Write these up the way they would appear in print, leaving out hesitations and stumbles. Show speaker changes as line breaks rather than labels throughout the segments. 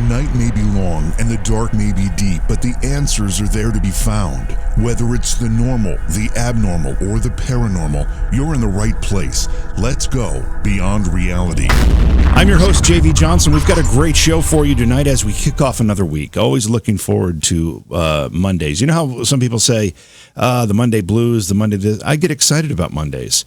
night may be long and the dark may be deep, but the answers are there to be found. Whether it's the normal, the abnormal, or the paranormal, you're in the right place. Let's go beyond reality.
I'm your host, JV Johnson. We've got a great show for you tonight as we kick off another week. Always looking forward to Mondays. You know how some people say, the Monday blues, the Monday this. I get excited about Mondays.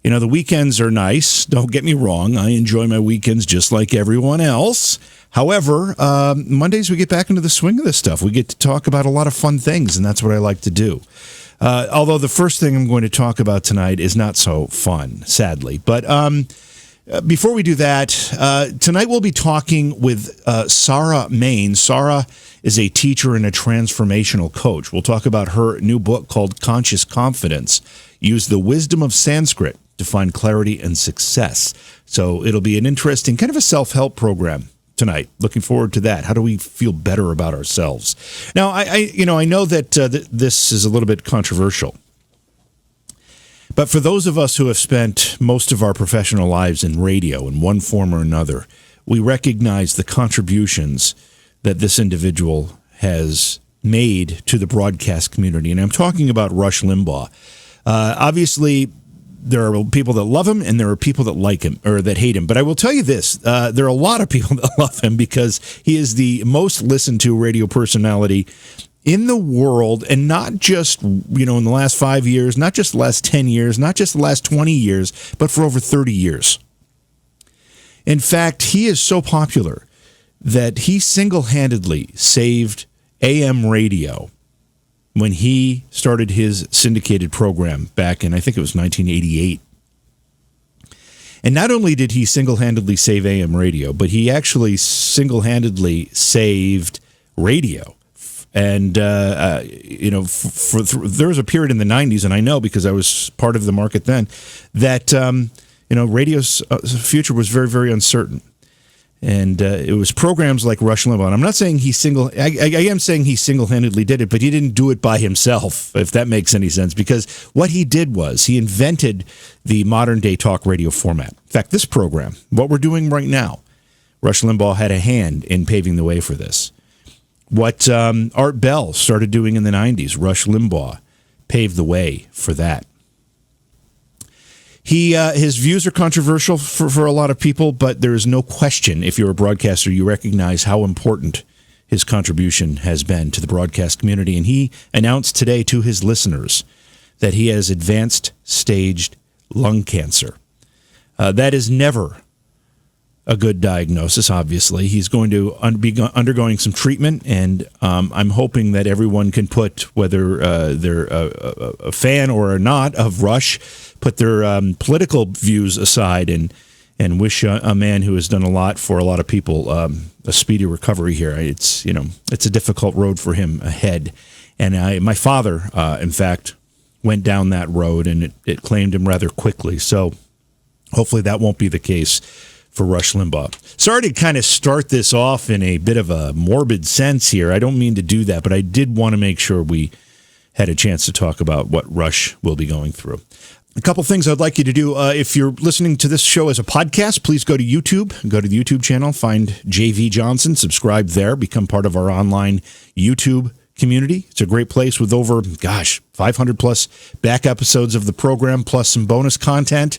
You know, the weekends are nice. Don't get me wrong. I enjoy my weekends just like everyone else. However, Mondays we get back into the swing of this stuff. We get to talk about a lot of fun things, and that's what I like to do. Although the first thing I'm going to talk about tonight is not so fun, sadly. But before we do that, tonight we'll be talking with Sarah Mane. Sarah is a teacher and a transformational coach. We'll talk about her new book called Conscious Confidence. Use the wisdom of Sanskrit to find clarity and success. So it'll be an interesting kind of a self-help program tonight. Looking forward to that. How do we feel better about ourselves? Now, I know that this is a little bit controversial. But for those of us who have spent most of our professional lives in radio in one form or another, we recognize the contributions that this individual has made to the broadcast community. And I'm talking about Rush Limbaugh. Obviously, there are people that love him and there are people that like him or that hate him. But I will tell you this, there are a lot of people that love him because he is the most listened to radio personality in the world, and not just, in the last 5 years, not just the last 10 years, not just the last 20 years, but for over 30 years. In fact, he is so popular that he single-handedly saved AM radio when he started his syndicated program back in, I think it was 1988. And not only did he single-handedly save AM radio, but he actually single-handedly saved radio. And, there was a period in the 90s, and I know because I was part of the market then, that, radio's future was very, very uncertain. And it was programs like Rush Limbaugh. And I'm not saying I am saying he single-handedly did it, but he didn't do it by himself, if that makes any sense. Because what he did was he invented the modern-day talk radio format. In fact, this program, what we're doing right now, Rush Limbaugh had a hand in paving the way for this. What Art Bell started doing in the 90s, Rush Limbaugh paved the way for that. His views are controversial for a lot of people, but there is no question, if you're a broadcaster, you recognize how important his contribution has been to the broadcast community. And he announced today to his listeners that he has advanced staged lung cancer. That is never a good diagnosis, obviously. He's going to be undergoing some treatment, and I'm hoping that everyone can put, whether they're a fan or not of Rush, put their political views aside and wish a man who has done a lot for a lot of people a speedy recovery here. It's a difficult road for him ahead. And my father, in fact, went down that road, and it claimed him rather quickly. So hopefully that won't be the case for Rush Limbaugh. Sorry to kind of start this off in a bit of a morbid sense here. I don't mean to do that, but I did want to make sure we had a chance to talk about what Rush will be going through. A couple things I'd like you to do. If you're listening to this show as a podcast, please go to YouTube. Go to the YouTube channel, find JV Johnson, subscribe there, become part of our online YouTube community. It's a great place with over, 500 plus back episodes of the program, plus some bonus content.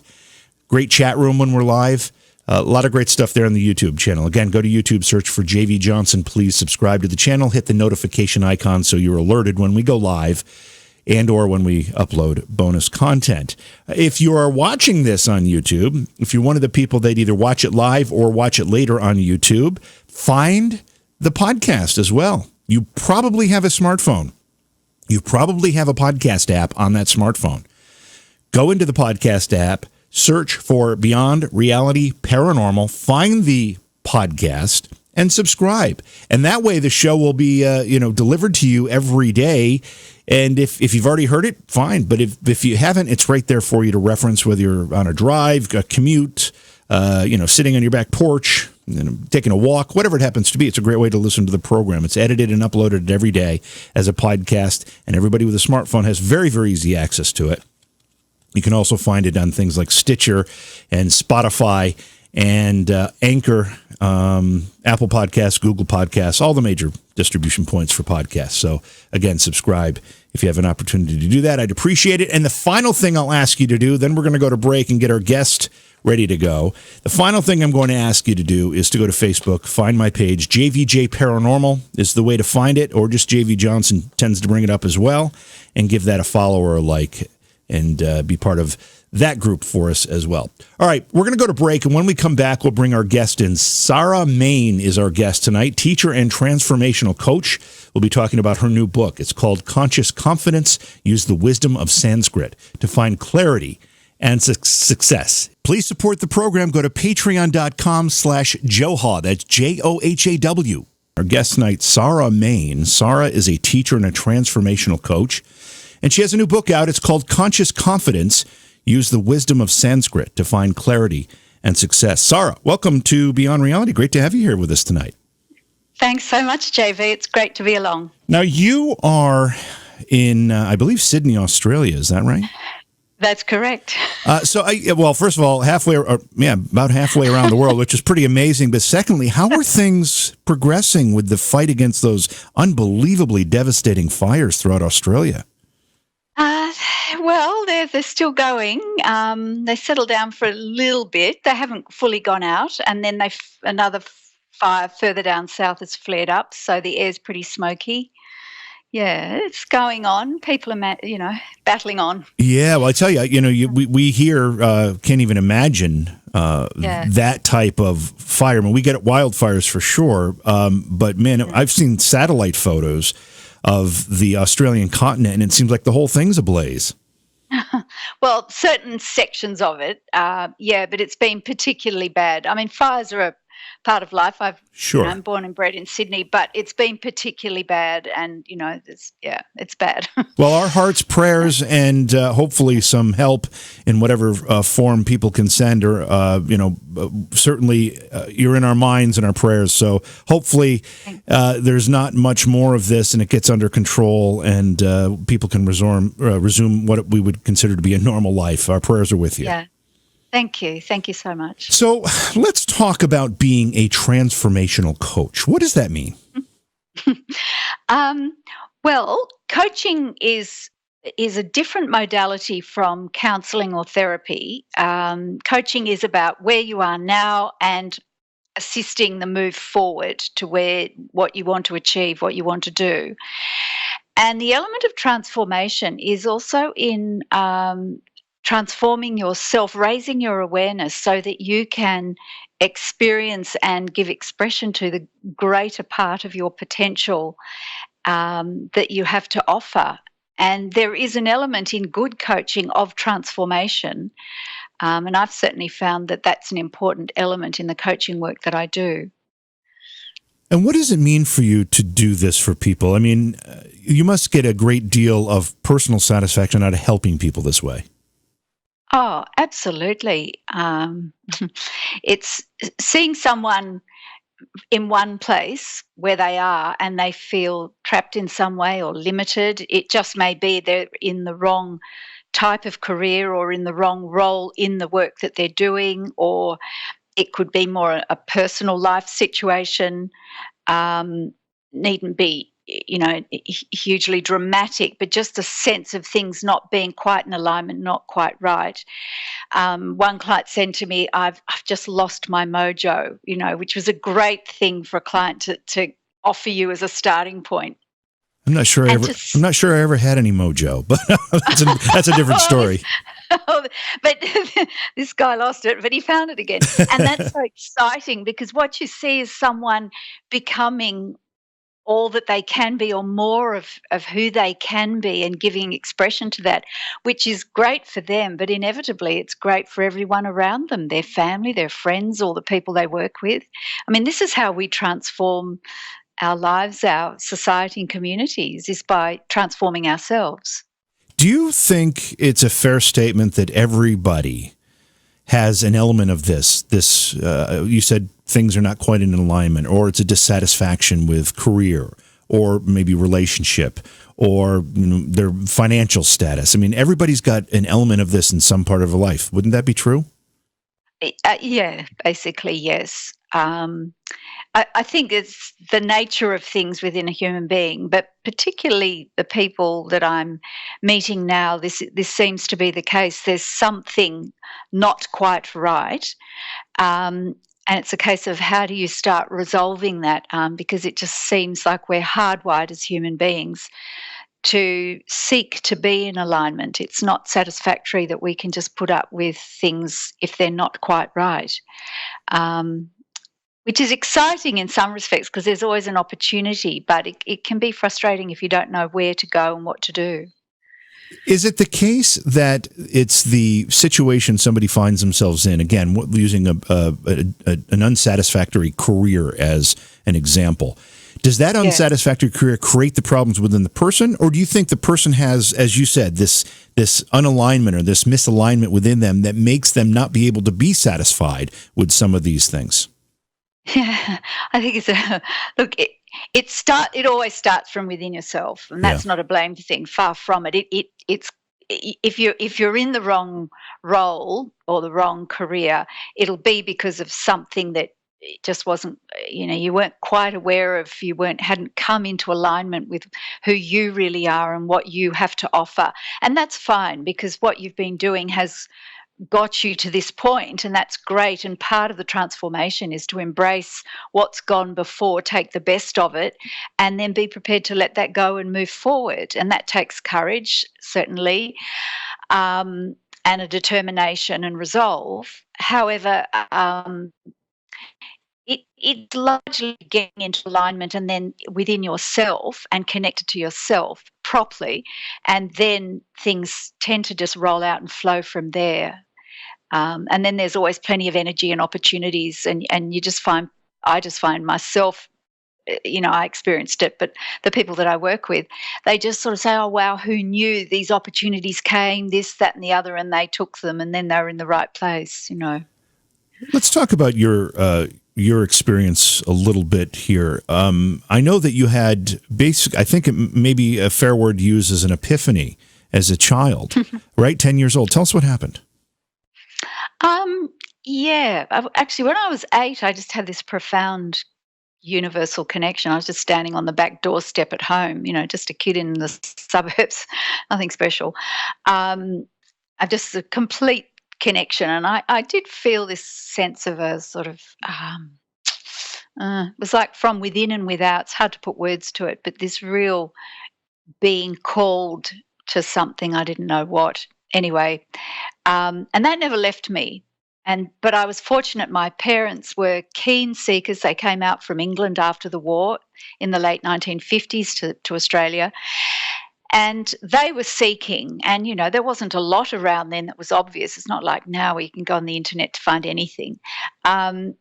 Great chat room when we're live. A lot of great stuff there on the YouTube channel. Again, go to YouTube, search for JV Johnson. Please subscribe to the channel. Hit the notification icon so you're alerted when we go live and or when we upload bonus content. If you are watching this on YouTube, if you're one of the people that either watch it live or watch it later on YouTube, find the podcast as well. You probably have a smartphone. You probably have a podcast app on that smartphone. Go into the podcast app, search for Beyond Reality Paranormal, find the podcast, and subscribe. And that way the show will be delivered to you every day. And if you've already heard it, fine. But if you haven't, it's right there for you to reference, whether you're on a drive, a commute, sitting on your back porch, taking a walk, whatever it happens to be. It's a great way to listen to the program. It's edited and uploaded every day as a podcast, and everybody with a smartphone has very, very easy access to it. You can also find it on things like Stitcher and Spotify and Anchor, Apple Podcasts, Google Podcasts, all the major distribution points for podcasts. So again, subscribe if you have an opportunity to do that. I'd appreciate it. And the final thing I'll ask you to do, then we're going to go to break and get our guest ready to go. The final thing I'm going to ask you to do is to go to Facebook, find my page. JVJ Paranormal is the way to find it, or just JV Johnson tends to bring it up as well, and give that a follow or a like, and be part of that group for us as well. All right, we're going to go to break, and when we come back, we'll bring our guest in. Sarah Mane is our guest tonight, teacher and transformational coach. We'll be talking about her new book. It's called Conscious Confidence, Use the Wisdom of Sanskrit to Find Clarity and Success. Please support the program. Go to patreon.com/Johhaw. That's Johhaw. Our guest tonight, Sarah Mane. Sarah is a teacher and a transformational coach, and she has a new book out. It's called Conscious Confidence, Use the Wisdom of Sanskrit to Find Clarity and Success. Sarah, welcome to Beyond Reality. Great to have you here with us tonight.
Thanks so much, JV. It's great to be along.
Now, you are in, I believe, Sydney, Australia. Is that right?
That's correct.
Well, first of all, about halfway around the world, which is pretty amazing. But secondly, how are things progressing with the fight against those unbelievably devastating fires throughout Australia?
Well, they're still going. They settled down for a little bit. They haven't fully gone out, and then another fire further down south has flared up, so the air's pretty smoky. Yeah, it's going on. People are, battling on.
Yeah, well, I tell you, we here can't even imagine that type of fire. I mean, we get wildfires for sure, but man, I've seen satellite photos of the Australian continent, and it seems like the whole thing's ablaze.
Well, certain sections of it, but it's been particularly bad. I mean, fires are a part of life. I'm born and bred in Sydney, but it's been particularly bad, and it's bad.
Well, our hearts, prayers, and hopefully some help in whatever form people can send, or certainly you're in our minds and our prayers. So hopefully there's not much more of this, and it gets under control, and people can resume what we would consider to be a normal life. Our prayers are with you.
Yeah. Thank you. Thank you so much.
So let's talk about being a transformational coach. What does that mean?
Well, coaching is a different modality from counseling or therapy. Coaching is about where you are now and assisting the move forward to what you want to achieve, what you want to do. And the element of transformation is also in transforming yourself, raising your awareness so that you can experience and give expression to the greater part of your potential that you have to offer. And there is an element in good coaching of transformation. And I've certainly found that that's an important element in the coaching work that I do.
And what does it mean for you to do this for people? I mean, you must get a great deal of personal satisfaction out of helping people this way.
Oh, absolutely. It's seeing someone in one place where they are and they feel trapped in some way or limited. It just may be they're in the wrong type of career or in the wrong role in the work that they're doing, or it could be more a personal life situation. Needn't be hugely dramatic, but just a sense of things not being quite in alignment, not quite right. One client said to me, I've just lost my mojo, which was a great thing for a client to offer you as a starting point.
I'm not sure I ever had any mojo, but that's a different story.
But this guy lost it, but he found it again. And that's so exciting, because what you see is someone becoming all that they can be, or more of who they can be, and giving expression to that, which is great for them, but inevitably it's great for everyone around them, their family, their friends, all the people they work with. I mean, this is how we transform our lives, our society and communities, is by transforming ourselves.
Do you think it's a fair statement that everybody has an element of this? You said things are not quite in alignment, or it's a dissatisfaction with career, or maybe relationship, or their financial status. I mean, everybody's got an element of this in some part of their life. Wouldn't that be true?
Yeah, basically, yes. I think it's the nature of things within a human being, but particularly the people that I'm meeting now, this seems to be the case. There's something not quite right. And it's a case of how do you start resolving that? Because it just seems like we're hardwired as human beings to seek to be in alignment. It's not satisfactory that we can just put up with things if they're not quite right. Which is exciting in some respects because there's always an opportunity, but it can be frustrating if you don't know where to go and what to do.
Is it the case that it's the situation somebody finds themselves in, again, using an unsatisfactory career as an example? Does that unsatisfactory career create the problems within the person, or do you think the person has, as you said, this unalignment or this misalignment within them that makes them not be able to be satisfied with some of these things?
Yeah, I think it's look. It always starts from within yourself, and that's not a blamed thing. Far from it. It's if you're in the wrong role or the wrong career, it'll be because of something that it just wasn't. You weren't quite aware of. Hadn't come into alignment with who you really are and what you have to offer, and that's fine because what you've been doing has got you to this point, and that's great. And part of the transformation is to embrace what's gone before, take the best of it, and then be prepared to let that go and move forward. And that takes courage, certainly, and a determination and resolve. However, it's largely getting into alignment and then within yourself and connected to yourself properly, and then things tend to just roll out and flow from there. And then there's always plenty of energy and opportunities, and I just find myself, I experienced it, but the people that I work with, they just sort of say, oh, wow, who knew these opportunities came, this, that, and the other, and they took them, and then they were in the right place,
Let's talk about your experience a little bit here. I know that you had I think it may be a fair word to use as an epiphany as a child, right? 10 years old. Tell us what happened.
Yeah. Actually, when I was 8, I just had this profound universal connection. I was just standing on the back doorstep at home, just a kid in the suburbs, nothing special. I just a complete connection, and I did feel this sense of a sort of it was like from within and without. It's hard to put words to it, but this real being called to something I didn't know what. Anyway, and that never left me. But I was fortunate. My parents were keen seekers. They came out from England after the war in the late 1950s to Australia. And they were seeking, and, there wasn't a lot around then that was obvious. It's not like now where you can go on the internet to find anything. And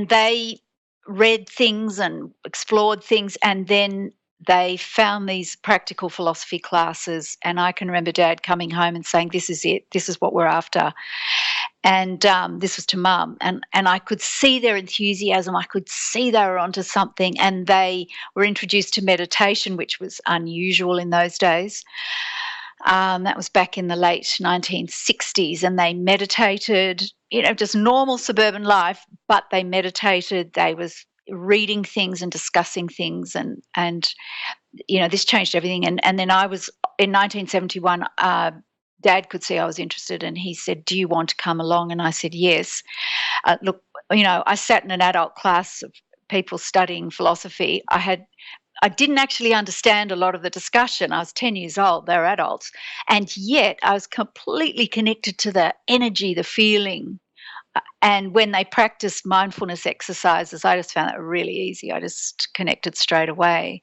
they read things and explored things, and then they found these practical philosophy classes. And I can remember Dad coming home and saying, this is it, this is what we're after. And this was to Mum. And I could see their enthusiasm. I could see they were onto something. And they were introduced to meditation, which was unusual in those days. That was back in the late 1960s. And they meditated, just normal suburban life, but they meditated. They was reading things and discussing things. And this changed everything. And then I was, in 1971, Dad could see I was interested, and he said, do you want to come along? And I said, yes. Look, I sat in an adult class of people studying philosophy. I didn't actually understand a lot of the discussion. I was 10 years old. They were adults. And yet I was completely connected to the energy, the feeling. And when they practiced mindfulness exercises, I just found that really easy. I just connected straight away.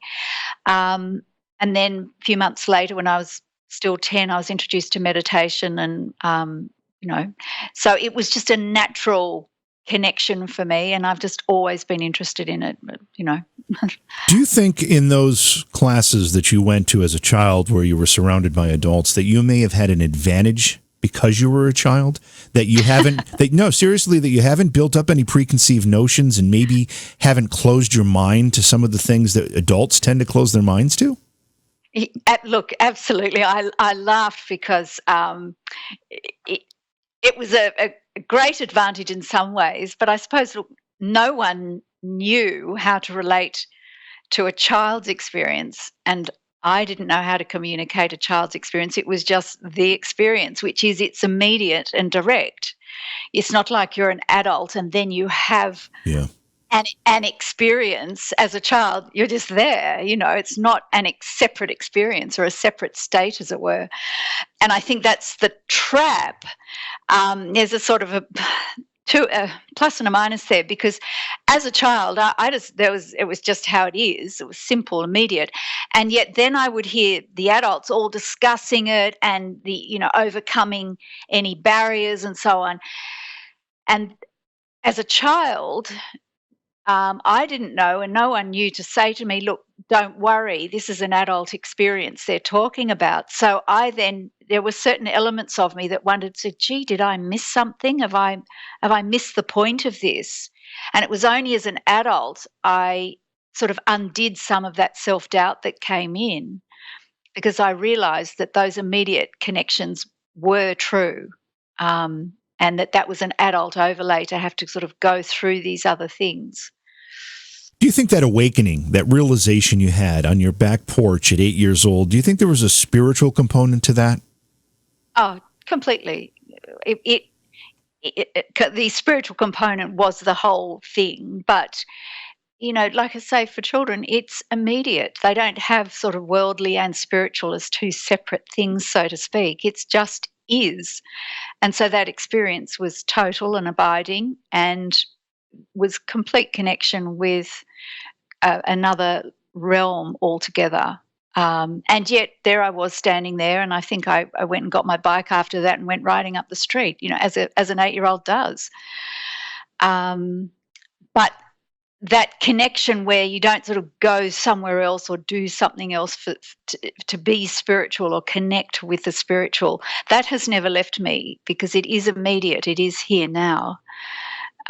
And then a few months later, when I was still 10, I was introduced to meditation, and, so it was just a natural connection for me, and I've just always been interested in it,
Do you think in those classes that you went to as a child where you were surrounded by adults that you may have had an advantage because you were a child, that you haven't, that you haven't built up any preconceived notions and maybe haven't closed your mind to some of the things that adults tend to close their minds to?
Look, absolutely. I laughed because it was a a great advantage in some ways, but I suppose, look, no one knew how to relate to a child's experience, and I didn't know how to communicate a child's experience. It was just the experience, which is it's immediate and direct. It's not like you're an adult and then you have
Yeah.
an experience as a child. You're just there, it's not separate experience or a separate state, as it were. And I think that's the trap. There's a sort of a plus and a minus there, because as a child, it was just how it is. It was simple, immediate, and yet then I would hear the adults all discussing it and the overcoming any barriers and so on. And as a child, I didn't know, and no one knew to say to me, look, don't worry, this is an adult experience they're talking about. So there were certain elements of me that wondered, gee, did I miss something? Have I missed the point of this? And it was only as an adult I sort of undid some of that self-doubt that came in, because I realized that those immediate connections were true. And that was an adult overlay to have to sort of go through these other things.
Do you think that awakening, that realization you had on your back porch at 8 years old, do you think there was a spiritual component to that?
Oh, completely. The spiritual component was the whole thing. But, like I say, for children, it's immediate. They don't have sort of worldly and spiritual as two separate things, so to speak. It's just is. And so that experience was total and abiding, and was complete connection with another realm altogether. And yet there I was standing there, and I think I went and got my bike after that and went riding up the street, as an 8-year-old does. But that connection where you don't sort of go somewhere else or do something else to be spiritual or connect with the spiritual, that has never left me, because it is immediate. It is here now.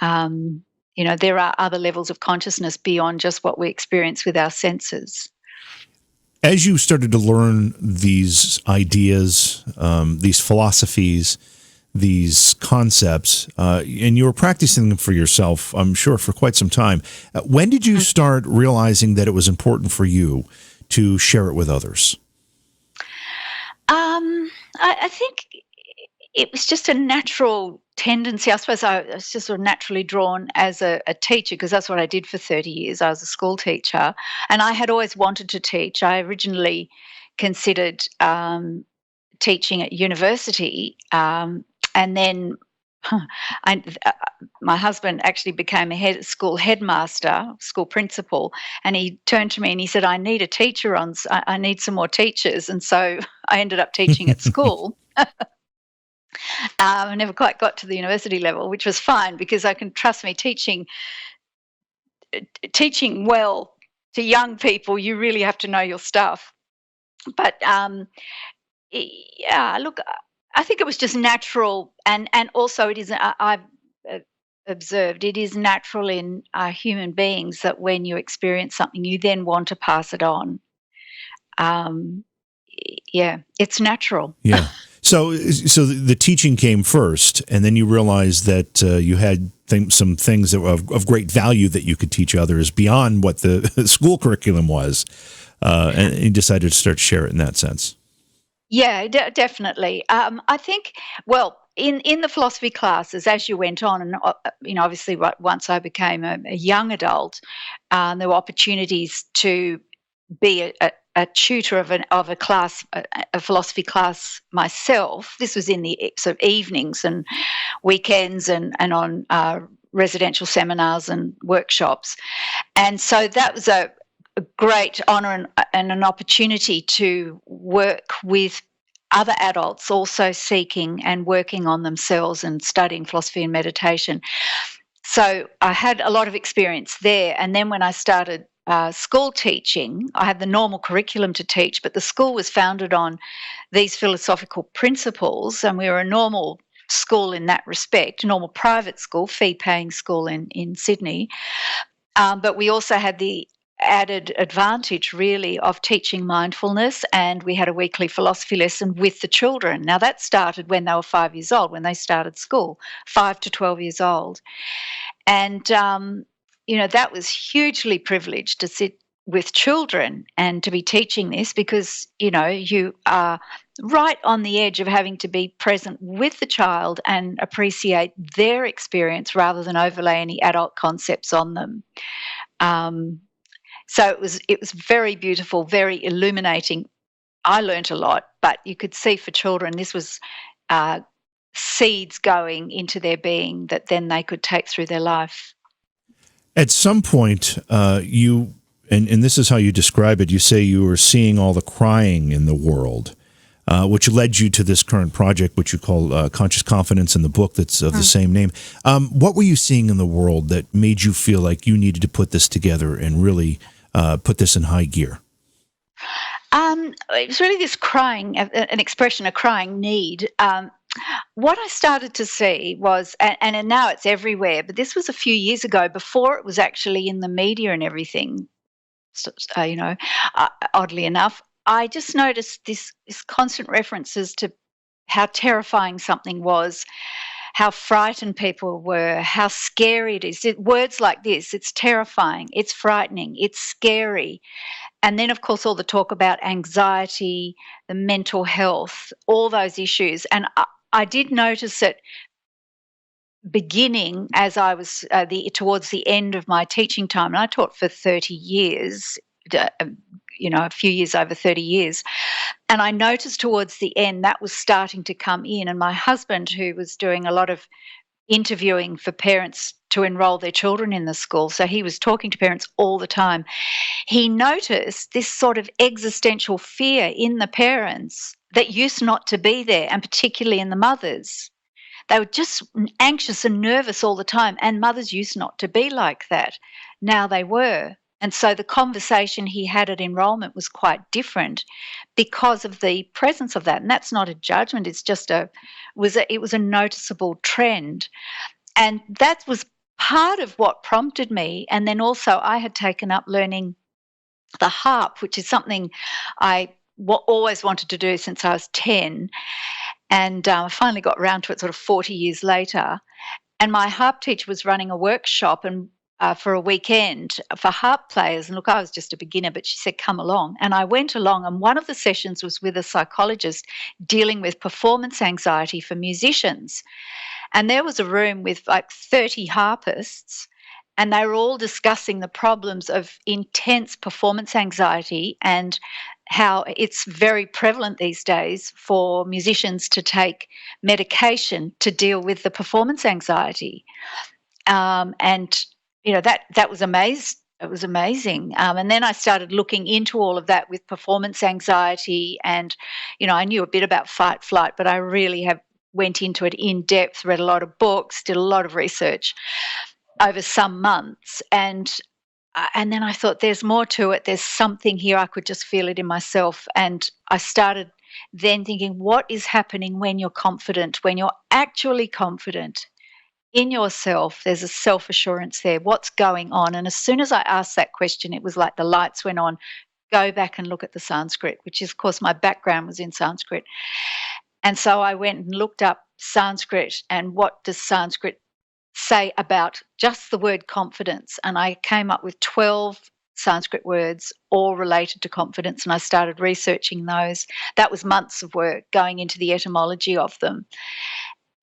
There are other levels of consciousness beyond just what we experience with our senses.
As you started to learn these ideas, these philosophies, these concepts, and you were practicing them for yourself, I'm sure, for quite some time. When did you start realizing that it was important for you to share it with others?
I think it was just a natural tendency. I suppose I was just sort of naturally drawn as a teacher, because that's what I did for 30 years. I was a school teacher, and I had always wanted to teach. I originally considered teaching at university, and then my husband actually became a school headmaster, school principal, and he turned to me and he said, I need a teacher I need some more teachers. And so I ended up teaching at school. I never quite got to the university level, which was fine, because I can trust me, teaching well to young people, you really have to know your stuff. But look, I think it was just natural, and also it is. I've observed it is natural in human beings that when you experience something, you then want to pass it on. It's natural.
Yeah. So the teaching came first, and then you realized that you had some things that were of great value that you could teach others beyond what the school curriculum was, and you decided to start to share it in that sense.
Yeah, definitely. I think, well, in the philosophy classes, as you went on, and obviously once I became a young adult, there were opportunities to be a tutor of a class, a philosophy class myself. This was in the sort of evenings and weekends and on residential seminars and workshops. And so that was a great honour and an opportunity to work with other adults also seeking and working on themselves and studying philosophy and meditation. So I had a lot of experience there. And then when I started school teaching, I had the normal curriculum to teach, but the school was founded on these philosophical principles, and we were a normal school in that respect, normal private school, fee-paying school in Sydney. But we also had the added advantage really of teaching mindfulness, and we had a weekly philosophy lesson with the children. Now that started when they were 5 years old, when they started school, 5 to 12 years old. And, that was hugely privileged to sit with children and to be teaching this because, you are right on the edge of having to be present with the child and appreciate their experience rather than overlay any adult concepts on them. So it was very beautiful, very illuminating. I learnt a lot, but you could see for children this was seeds going into their being that then they could take through their life.
At some point, you, and this is how you describe it, you say you were seeing all the crying in the world, which led you to this current project, which you call Conscious Confidence, in the book that's of the same name. What were you seeing in the world that made you feel like you needed to put this together and really put this in high gear?
It was really this crying, an expression, a crying need. What I started to see was, and now it's everywhere, but this was a few years ago before it was actually in the media and everything, oddly enough, I just noticed this constant references to how terrifying something was, how frightened people were, how scary it is. Words like this, it's terrifying, it's frightening, it's scary. And then, of course, all the talk about anxiety, the mental health, all those issues. And I did notice it beginning as I was towards the end of my teaching time. And I taught for 30 years, a few years over 30 years. And I noticed towards the end that was starting to come in. And my husband, who was doing a lot of interviewing for parents to enroll their children in the school, so he was talking to parents all the time, he noticed this sort of existential fear in the parents that used not to be there, and particularly in the mothers. They were just anxious and nervous all the time, and mothers used not to be like that. Now they were. And so the conversation he had at enrolment was quite different because of the presence of that. And that's not a judgment, it's just it was a noticeable trend. And that was part of what prompted me. And then also I had taken up learning the harp, which is something I always wanted to do since I was 10. And I finally got around to it sort of 40 years later. And my harp teacher was running a workshop and for a weekend for harp players. And look, I was just a beginner, but she said, come along. And I went along, and one of the sessions was with a psychologist dealing with performance anxiety for musicians. And there was a room with like 30 harpists, and they were all discussing the problems of intense performance anxiety and how it's very prevalent these days for musicians to take medication to deal with the performance anxiety. That was amazing. It was amazing. And then I started looking into all of that with performance anxiety, and, I knew a bit about fight flight, but I really went into it in depth, read a lot of books, did a lot of research over some months. And then I thought, there's more to it. There's something here. I could just feel it in myself. And I started then thinking, what is happening when you're confident, when you're actually confident in yourself? There's a self-assurance there. What's going on? And as soon as I asked that question, it was like the lights went on. Go back and look at the Sanskrit, which is, of course, my background was in Sanskrit. And so I went and looked up Sanskrit and what does Sanskrit say about just the word confidence. And I came up with 12 Sanskrit words, all related to confidence, and I started researching those. That was months of work going into the etymology of them.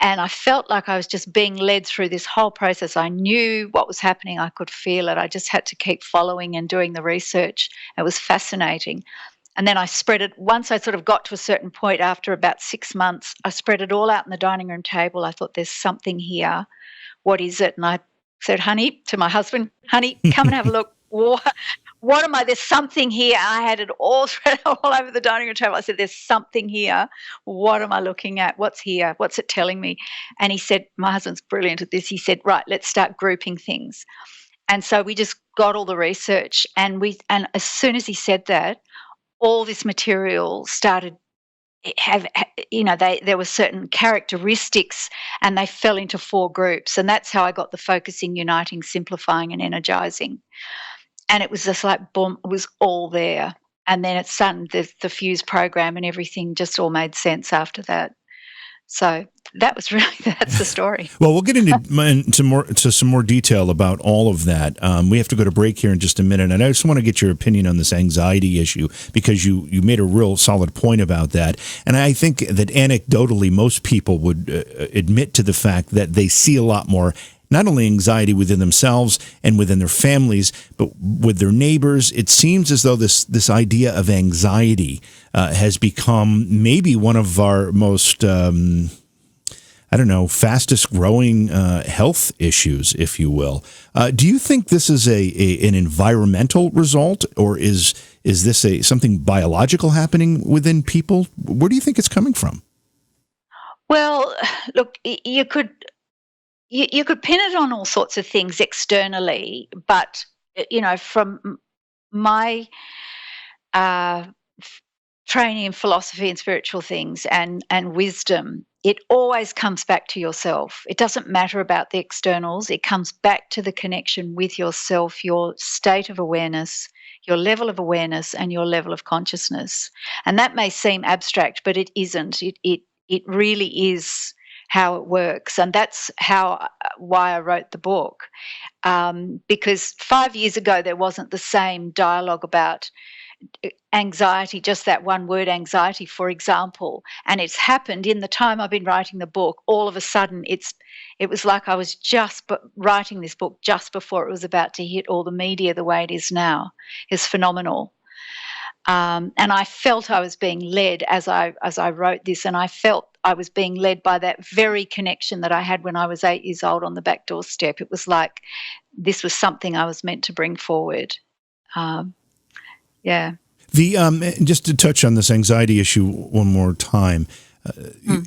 And I felt like I was just being led through this whole process. I knew what was happening. I could feel it. I just had to keep following and doing the research. It was fascinating. And then I spread it. Once I sort of got to a certain point after about 6 months, I spread it all out on the dining room table. I thought, there's something here. What is it? And I said, honey, to my husband, honey, come and have a look. What am I? There's something here. I had it all spread all over the dining room table. I said, there's something here. What am I looking at? What's here? What's it telling me? And he said, my husband's brilliant at this. He said, right, let's start grouping things. And so we just got all the research, and as soon as he said that, all this material started there were certain characteristics, and they fell into 4 groups. And that's how I got the focusing, uniting, simplifying, and energizing. And it was just like, boom, it was all there. And then it's sudden, the Fuse program and everything just all made sense after that. So that's the story.
Well, we'll get into some more detail about all of that. We have to go to break here in just a minute, and I just want to get your opinion on this anxiety issue, because you made a real solid point about that. And I think that anecdotally, most people would admit to the fact that they see a lot more, not only anxiety within themselves and within their families, but with their neighbors. It seems as though this idea of anxiety has become maybe one of our most, fastest growing health issues, if you will. Do you think this is an environmental result, or is this something biological happening within people? Where do you think it's coming from?
Well, look, you could pin it on all sorts of things externally, but from my training in philosophy and spiritual things and wisdom, it always comes back to yourself. It doesn't matter about the externals. It comes back to the connection with yourself, your state of awareness, your level of awareness, and your level of consciousness. And that may seem abstract, but it isn't. It really is how it works. And that's why I wrote the book. Because 5 years ago, there wasn't the same dialogue about anxiety, just that one word, anxiety, for example. And it's happened in the time I've been writing the book. All of a sudden, it was like I was just writing this book just before it was about to hit all the media the way it is now. It's phenomenal. And I felt I was being led as I wrote this, and I felt I was being led by that very connection that I had when I was 8 years old on the back doorstep. It was like this was something I was meant to bring forward. Yeah.
Just to touch on this anxiety issue one more time,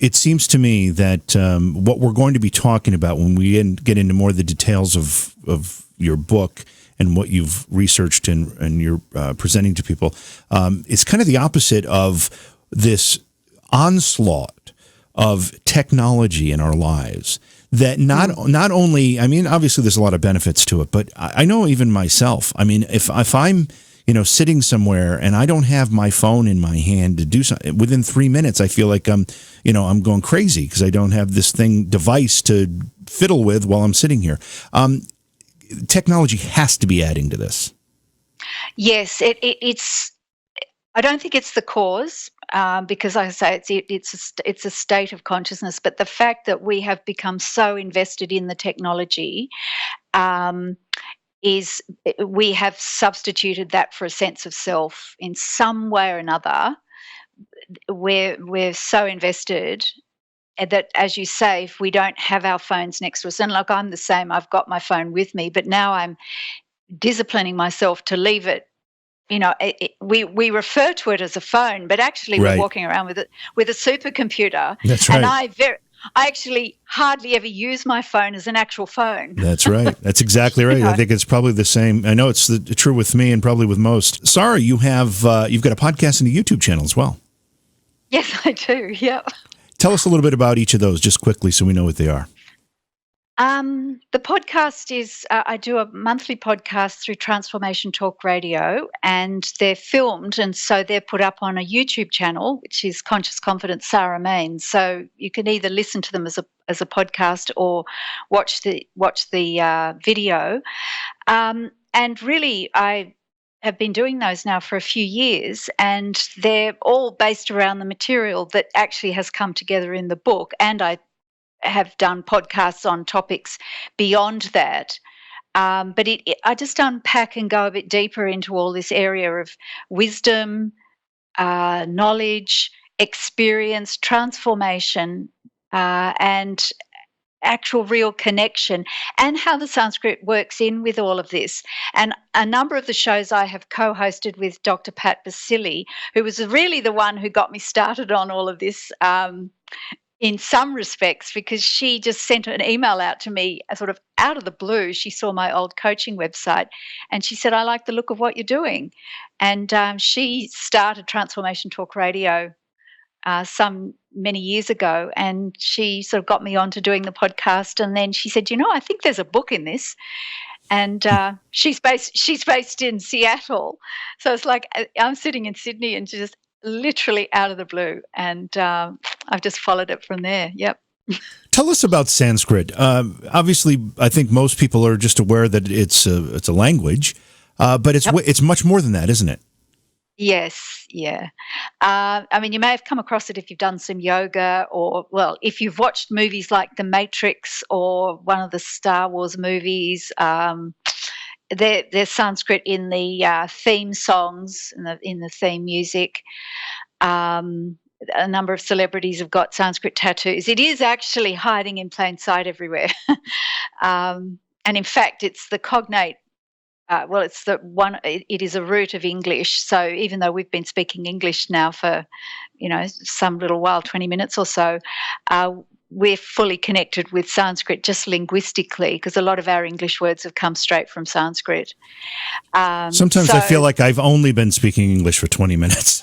it seems to me that what we're going to be talking about when we get into more of the details of your book and what you've researched and you're presenting to people, is kind of the opposite of this onslaught of technology in our lives. That not only, I mean, obviously there's a lot of benefits to it, but I know even myself. I mean, if I'm sitting somewhere and I don't have my phone in my hand to do something, within 3 minutes, I feel like I'm going crazy because I don't have this device to fiddle with while I'm sitting here. Technology has to be adding to this.
Yes, it's. I don't think it's the cause, because, like I say, it's a state of consciousness. But the fact that we have become so invested in the technology, is we have substituted that for a sense of self in some way or another. We're so invested that, as you say, if we don't have our phones next to us, and like I'm the same, I've got my phone with me, but now I'm disciplining myself to leave it. We refer to it as a phone, but actually
Right.
We're walking around with a supercomputer.
That's right.
And I actually hardly ever use my phone as an actual phone.
That's right. That's exactly right. I think it's probably the same. I know it's true with me and probably with most. Sarah, you've got a podcast and a YouTube channel as well.
Yes, I do. Yep.
Tell us a little bit about each of those, just quickly, so we know what they are.
The podcast is, I do a monthly podcast through Transformation Talk Radio, and they're filmed, and so they're put up on a YouTube channel, which is Conscious Confidence Sarah Mane. So you can either listen to them as a podcast or watch the video. And really, I have been doing those now for a few years, and they're all based around the material that actually has come together in the book, and I have done podcasts on topics beyond that. But I just unpack and go a bit deeper into all this area of wisdom, knowledge, experience, transformation, and actual real connection, and how the Sanskrit works in with all of this. And a number of the shows I have co-hosted with Dr. Pat Basili, who was really the one who got me started on all of this, in some respects, because she just sent an email out to me sort of out of the blue. She saw my old coaching website and she said, I like the look of what you're doing. And she started Transformation Talk Radio many years ago, and she sort of got me on to doing the podcast. And then she said, I think there's a book in this. and she's based in Seattle, so it's like I'm sitting in Sydney and just literally out of the blue, and I've just followed it from there. Yep.
Tell us about Sanskrit. Obviously, I think most people are just aware that it's a language, but
Yep.
it's much more than that, isn't it?
Yes, yeah. I mean, you may have come across it if you've done some yoga, or, well, if you've watched movies like The Matrix or one of the Star Wars movies. There's Sanskrit in the theme songs, in the theme music. Um, a number of celebrities have got Sanskrit tattoos. It is actually hiding in plain sight everywhere. And in fact, it's the cognate. Well, it's the one. It is a root of English. So even though we've been speaking English now for, some little while, 20 minutes or so, we're fully connected with Sanskrit just linguistically, because a lot of our English words have come straight from Sanskrit.
Sometimes I feel like I've only been speaking English for 20 minutes,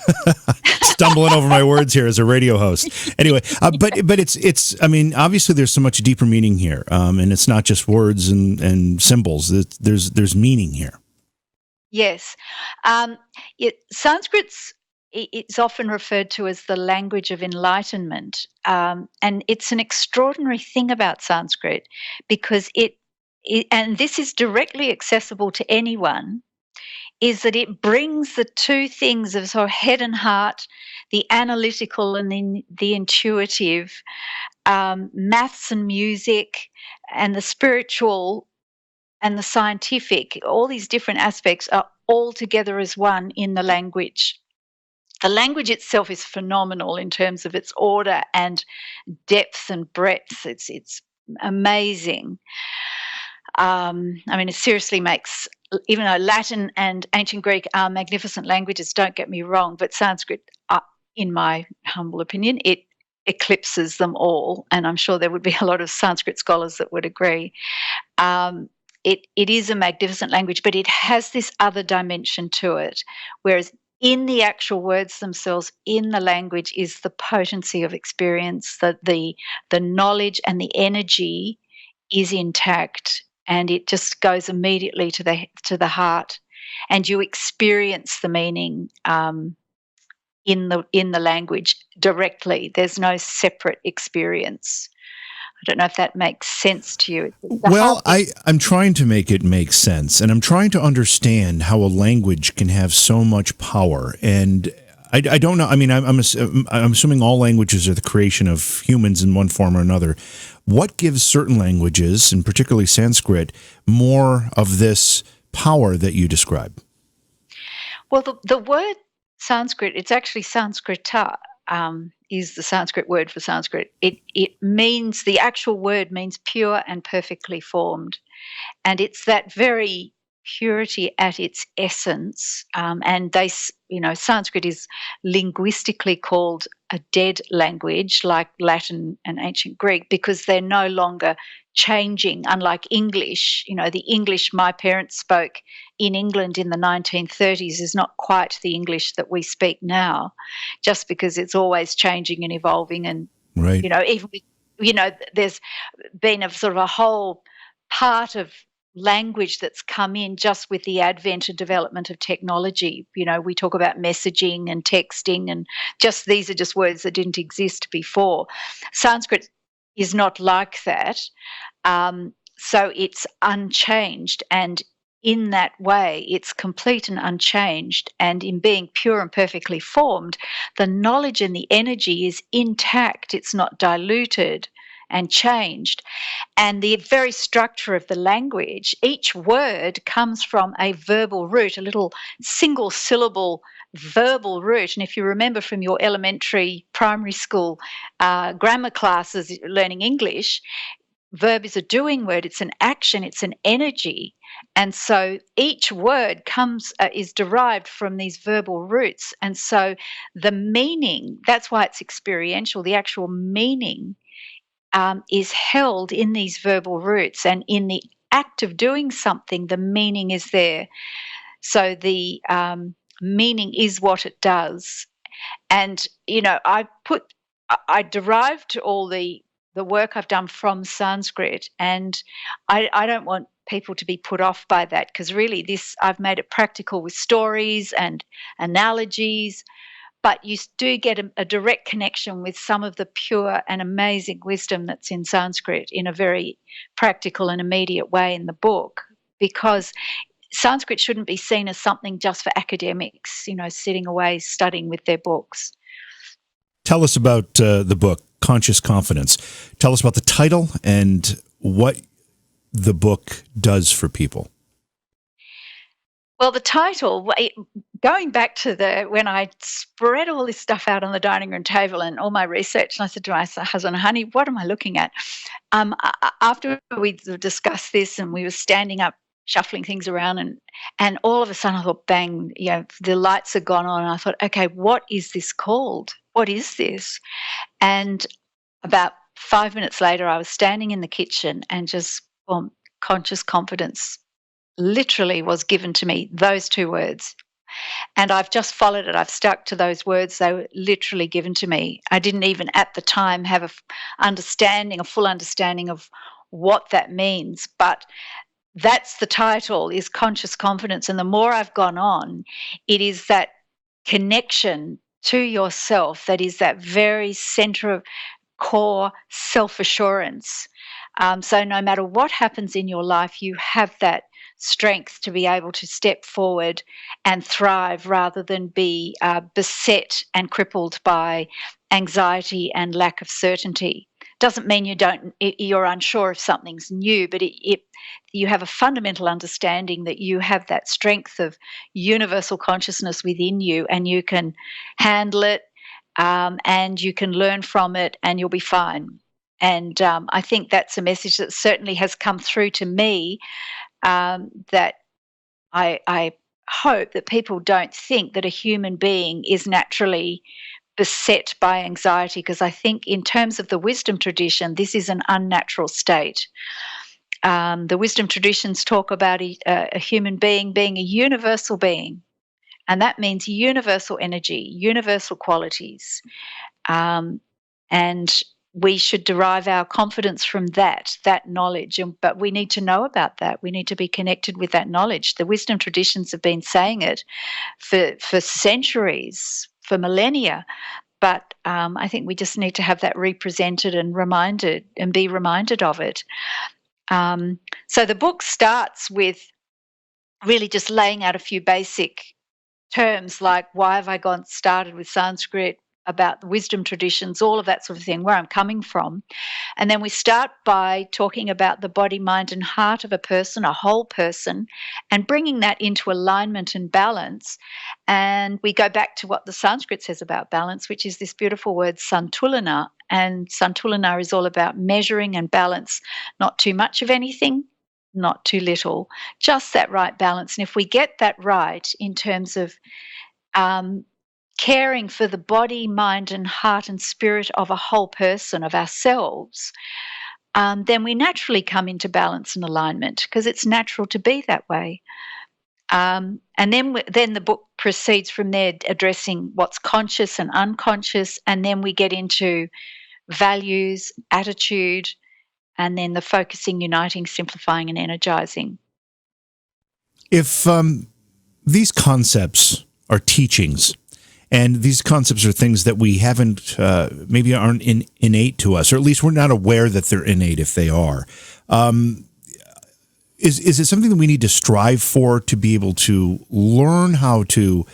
stumbling over my words here as a radio host. Anyway, but it's. I mean, obviously, there's so much deeper meaning here, and it's not just words and symbols. There's meaning here.
Yes, Sanskrit's. It's often referred to as the language of enlightenment, and it's an extraordinary thing about Sanskrit, because and this is directly accessible to anyone, is that it brings the two things of sort of head and heart, the analytical and the intuitive, maths and music, and the spiritual and the scientific. All these different aspects are all together as one in the language. The language itself is phenomenal in terms of its order and depth and breadth. It's amazing. I mean, it seriously makes, even though Latin and ancient Greek are magnificent languages, don't get me wrong, but Sanskrit, in my humble opinion, it eclipses them all. And I'm sure there would be a lot of Sanskrit scholars that would agree. It is a magnificent language, but it has this other dimension to it, whereas in the actual words themselves, in the language, is the potency of experience, that the knowledge and the energy is intact, and it just goes immediately to the heart, and you experience the meaning in the language directly. There's no separate experience. I don't know if that makes sense to you.
Well, I'm trying to make it make sense, and I'm trying to understand how a language can have so much power. And I don't know. I mean, I'm assuming all languages are the creation of humans in one form or another. What gives certain languages, and particularly Sanskrit, more of this power that you describe?
Well, the word Sanskrit, it's actually Sanskrita. Is the Sanskrit word for Sanskrit. It means, the actual word means pure and perfectly formed. And it's that very purity at its essence. And Sanskrit is linguistically called a dead language, like Latin and ancient Greek, because they're no longer changing, unlike English. The English my parents spoke in England in the 1930s is not quite the English that we speak now, just because it's always changing and evolving. And,
right.
Even with, there's been a sort of a whole part of language that's come in just with the advent and development of technology. We talk about messaging and texting, and these are just words that didn't exist before. Sanskrit is not like that. So it's unchanged, and in that way, it's complete and unchanged. And in being pure and perfectly formed, the knowledge and the energy is intact. It's not diluted and changed. And the very structure of the language, each word comes from a verbal root, a little single syllable verbal root. And if you remember from your elementary, primary school grammar classes learning English, verb is a doing word, it's an action, it's an energy. And so each word is derived from these verbal roots. And so the meaning, that's why it's experiential, the actual meaning is held in these verbal roots, and in the act of doing something, the meaning is there. So the meaning is what it does. And I derived all the the work I've done from Sanskrit, and I don't want people to be put off by that, because really I've made it practical with stories and analogies, but you do get a direct connection with some of the pure and amazing wisdom that's in Sanskrit in a very practical and immediate way in the book, because Sanskrit shouldn't be seen as something just for academics, sitting away studying with their books.
Tell us about the book, Conscious Confidence. Tell us about the title and what the book does for people.
Well, the title, going back to when I spread all this stuff out on the dining room table and all my research, and I said to my husband, honey, what am I looking at? After we discussed this and we were standing up, shuffling things around, and all of a sudden I thought, bang, the lights had gone on, and I thought, okay, what is this called? What is this? And about 5 minutes later, I was standing in the kitchen and just, conscious confidence literally was given to me, those two words. And I've just followed it. I've stuck to those words. They were literally given to me. I didn't even at the time have a full understanding of what that means. But that's the title, is Conscious Confidence. And the more I've gone on, it is that connection to yourself that is that very center of core self-assurance. So no matter what happens in your life, you have that strength to be able to step forward and thrive rather than be beset and crippled by anxiety and lack of certainty. Doesn't mean you're unsure if something's new, but you have a fundamental understanding that you have that strength of universal consciousness within you, and you can handle it, and you can learn from it, and you'll be fine. And I think that's a message that certainly has come through to me, that I hope that people don't think that a human being is naturally beset by anxiety, because I think in terms of the wisdom tradition, this is an unnatural state. The wisdom traditions talk about a human being being a universal being, and that means universal energy, universal qualities. And we should derive our confidence from that knowledge. But we need to know about that. We need to be connected with that knowledge. The wisdom traditions have been saying it for centuries, for millennia. But I think we just need to have that represented and reminded, and be reminded of it. So the book starts with really just laying out a few basic terms, like why have I started with Sanskrit, about the wisdom traditions, all of that sort of thing, where I'm coming from. And then we start by talking about the body, mind, and heart of a person, a whole person, and bringing that into alignment and balance. And we go back to what the Sanskrit says about balance, which is this beautiful word santulana. And santulana is all about measuring and balance, not too much of anything, not too little, just that right balance. And if we get that right in terms of caring for the body, mind, and heart and spirit of a whole person, of ourselves, then we naturally come into balance and alignment, because it's natural to be that way. And then the book proceeds from there, addressing what's conscious and unconscious, and then we get into values, attitude, and then the focusing, uniting, simplifying, and energizing.
If these concepts are teachings, and these concepts are things that we haven't, maybe aren't innate to us, or at least we're not aware that they're innate if they are. Is it something that we need to strive for, to be able to learn how to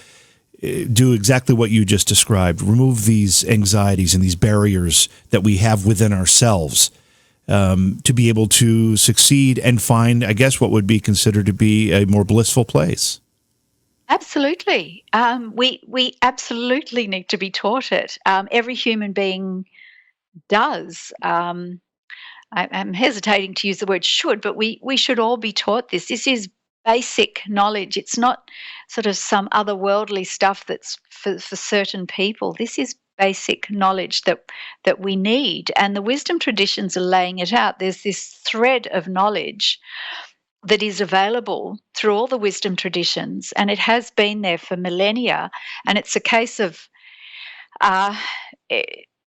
do exactly what you just described, remove these anxieties and these barriers that we have within ourselves, to be able to succeed and find, I guess, what would be considered to be a more blissful place?
Absolutely. We absolutely need to be taught it. Every human being does. I'm hesitating to use the word should, but we should all be taught this. This is basic knowledge. It's not sort of some otherworldly stuff that's for certain people. This is basic knowledge that we need. And the wisdom traditions are laying it out. There's this thread of knowledge that is available through all the wisdom traditions, and it has been there for millennia. And it's a case of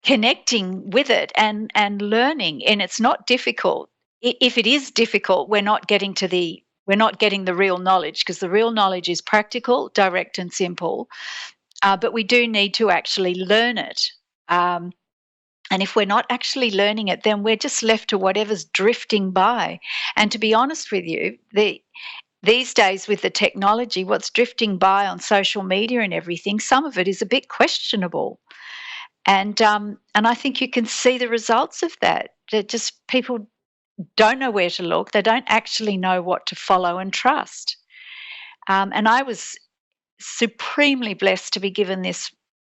connecting with it and learning. And it's not difficult. If it is difficult, we're not getting the real knowledge, because the real knowledge is practical, direct, and simple. But we do need to actually learn it. And if we're not actually learning it, then we're just left to whatever's drifting by. And to be honest with you, these days with the technology, what's drifting by on social media and everything, some of it is a bit questionable. And I think you can see the results of that. That just people don't know where to look. They don't actually know what to follow and trust. And I was supremely blessed to be given this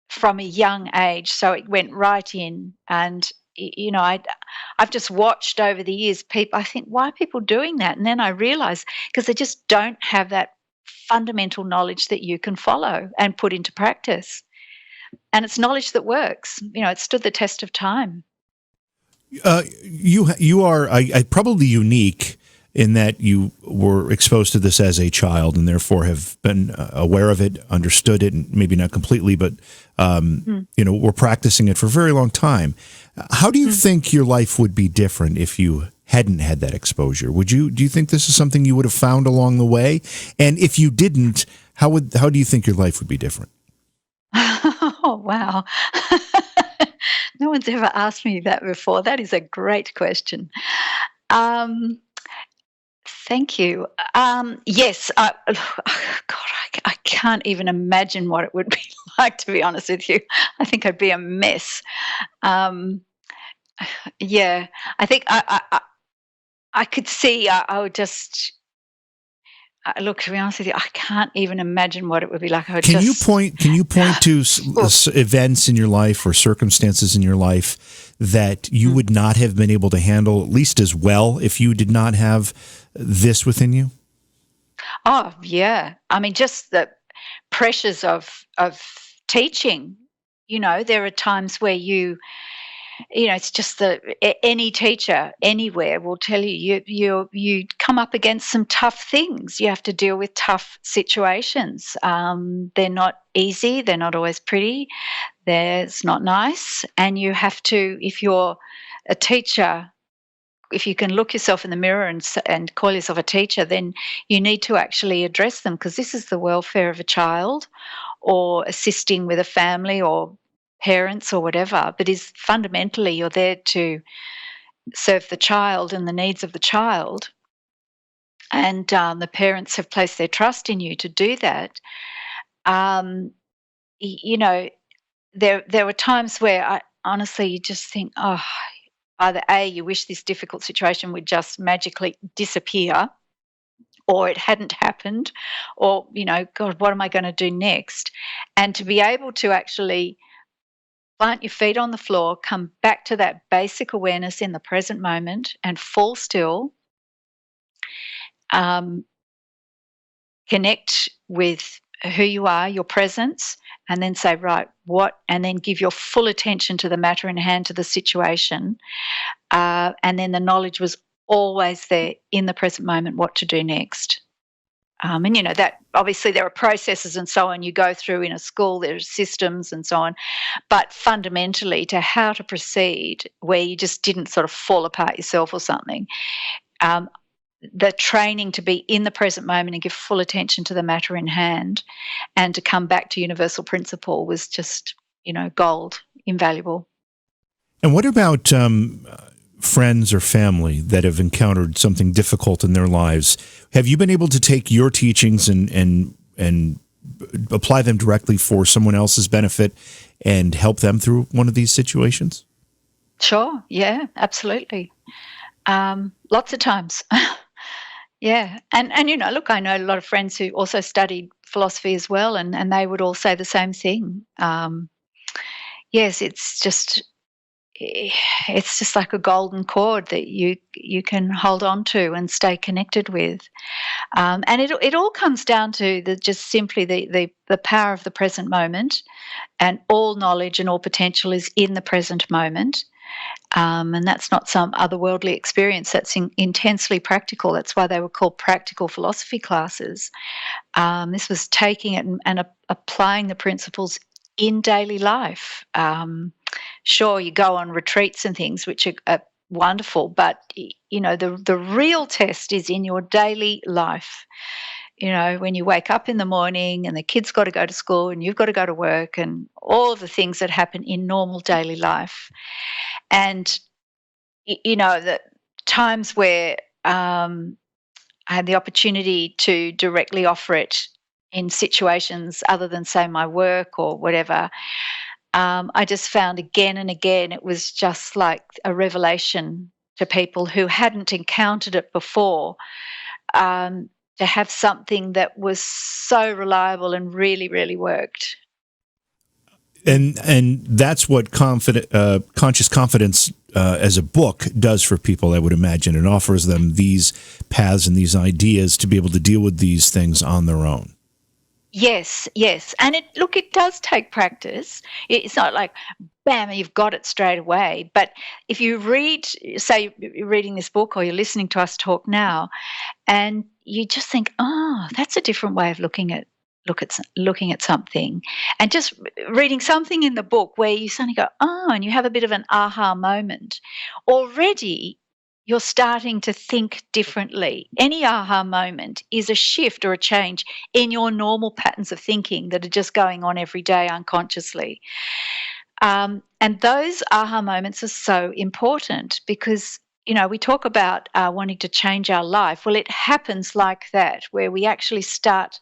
from a young age, so it went right in. And I've just watched over the years people. I think, why are people doing that? And then I realised, because they just don't have that fundamental knowledge that you can follow and put into practice. And it's knowledge that works. It stood the test of time.
You are probably unique in that you were exposed to this as a child and therefore have been aware of it, understood it, and maybe not completely, but were practicing it for a very long time. How do you think your life would be different if you hadn't had that exposure? Do you think this is something you would have found along the way? And if you didn't, how do you think your life would be different?
Oh, wow. No one's ever asked me that before. That is a great question. Thank you. Yes. I can't even imagine what it would be like, to be honest with you. I think I'd be a mess. Yeah, I think I could see. I would just look. To be honest with you, I can't even imagine what it would be like.
Can you point to events in your life or circumstances in your life that you would not have been able to handle at least as well if you did not have this within you?
Oh, yeah. I mean, just the pressures of teaching. There are times where it's just any teacher anywhere will tell you come up against some tough things. You have to deal with tough situations. They're not easy. They're not always pretty. It's not nice. And you have to, if you're a teacher, if you can look yourself in the mirror and call yourself a teacher, then you need to actually address them, because this is the welfare of a child, or assisting with a family or parents or whatever. But fundamentally, you're there to serve the child and the needs of the child. And the parents have placed their trust in you to do that. There were times where I honestly, you just think, oh, either A, you wish this difficult situation would just magically disappear, or it hadn't happened, or, God, what am I going to do next? And to be able to actually plant your feet on the floor, come back to that basic awareness in the present moment and fall still, connect with who you are, your presence, and then say, right, what, and then give your full attention to the matter in hand, to the situation. And then the knowledge was always there in the present moment, what to do next. And that obviously there are processes and so on you go through in a school, there's systems and so on, but fundamentally to how to proceed where you just didn't sort of fall apart yourself or something. The training to be in the present moment and give full attention to the matter in hand and to come back to universal principle was just, gold, invaluable.
And what about friends or family that have encountered something difficult in their lives? Have you been able to take your teachings and apply them directly for someone else's benefit and help them through one of these situations?
Sure. Yeah, absolutely. Lots of times. Yeah. And look, I know a lot of friends who also studied philosophy as well, and they would all say the same thing. Yes, it's just like a golden cord that you can hold on to and stay connected with. And it all comes down to just simply the power of the present moment, and all knowledge and all potential is in the present moment. And that's not some otherworldly experience. That's intensely practical. That's why they were called practical philosophy classes. This was taking it and applying the principles in daily life. Sure, you go on retreats and things, which are wonderful, but the real test is in your daily life. When you wake up in the morning and the kids got to go to school and you've got to go to work and all of the things that happen in normal daily life. And, the times where I had the opportunity to directly offer it in situations other than, say, my work or whatever, I just found again and again it was just like a revelation to people who hadn't encountered it before. To have something that was so reliable and really, really worked.
And that's what conscious confidence as a book does for people, I would imagine. It offers them these paths and these ideas to be able to deal with these things on their own.
Yes. And it does take practice. It's not like, bam, you've got it straight away. But if you say you're reading this book or you're listening to us talk now, and you just think, oh, that's a different way of looking at something, and just reading something in the book where you suddenly go, oh, and you have a bit of an aha moment. Already, you're starting to think differently. Any aha moment is a shift or a change in your normal patterns of thinking that are just going on every day unconsciously. And those aha moments are so important because we talk about wanting to change our life. Well, it happens like that, where we actually start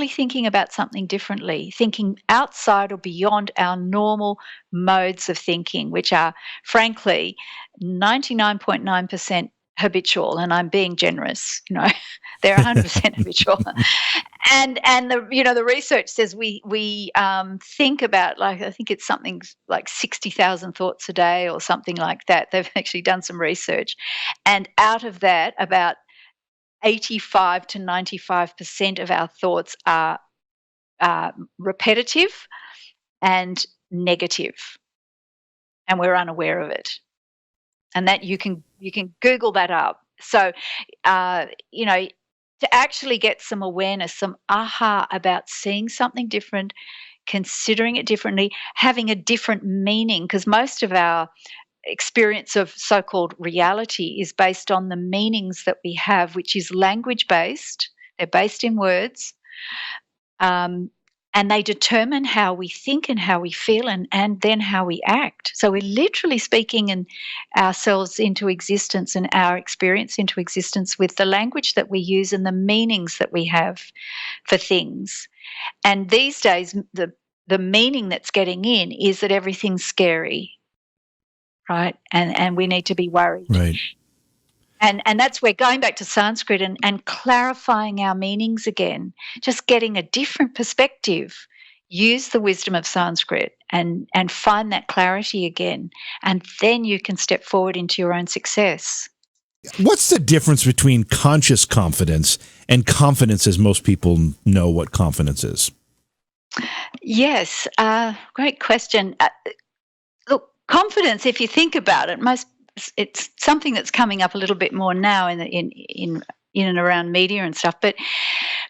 thinking about something differently, thinking outside or beyond our normal modes of thinking, which are, frankly, 99.9% habitual. And I'm being generous, they're 100% habitual. And the research says we think about, like, I think it's something like 60,000 thoughts a day or something like that. They've actually done some research, and out of that, about 85 to 95% of our thoughts are repetitive and negative, and we're unaware of it. And that you can Google that up. So, to actually get some awareness, some aha about seeing something different, considering it differently, having a different meaning, because most of our experience of so-called reality is based on the meanings that we have, which is language-based. They're based in words, and they determine how we think and how we feel and then how we act. So we're literally speaking ourselves into existence and our experience into existence with the language that we use and the meanings that we have for things. And these days, the meaning that's getting in is that everything's scary, right? And we need to be worried.
Right.
And that's where going back to Sanskrit and clarifying our meanings again, just getting a different perspective, use the wisdom of Sanskrit and find that clarity again. And then you can step forward into your own success.
What's the difference between conscious confidence and confidence as most people know what confidence is?
Yes, great question. Look, confidence, if you think about it, it's something that's coming up a little bit more now in and around media and stuff. But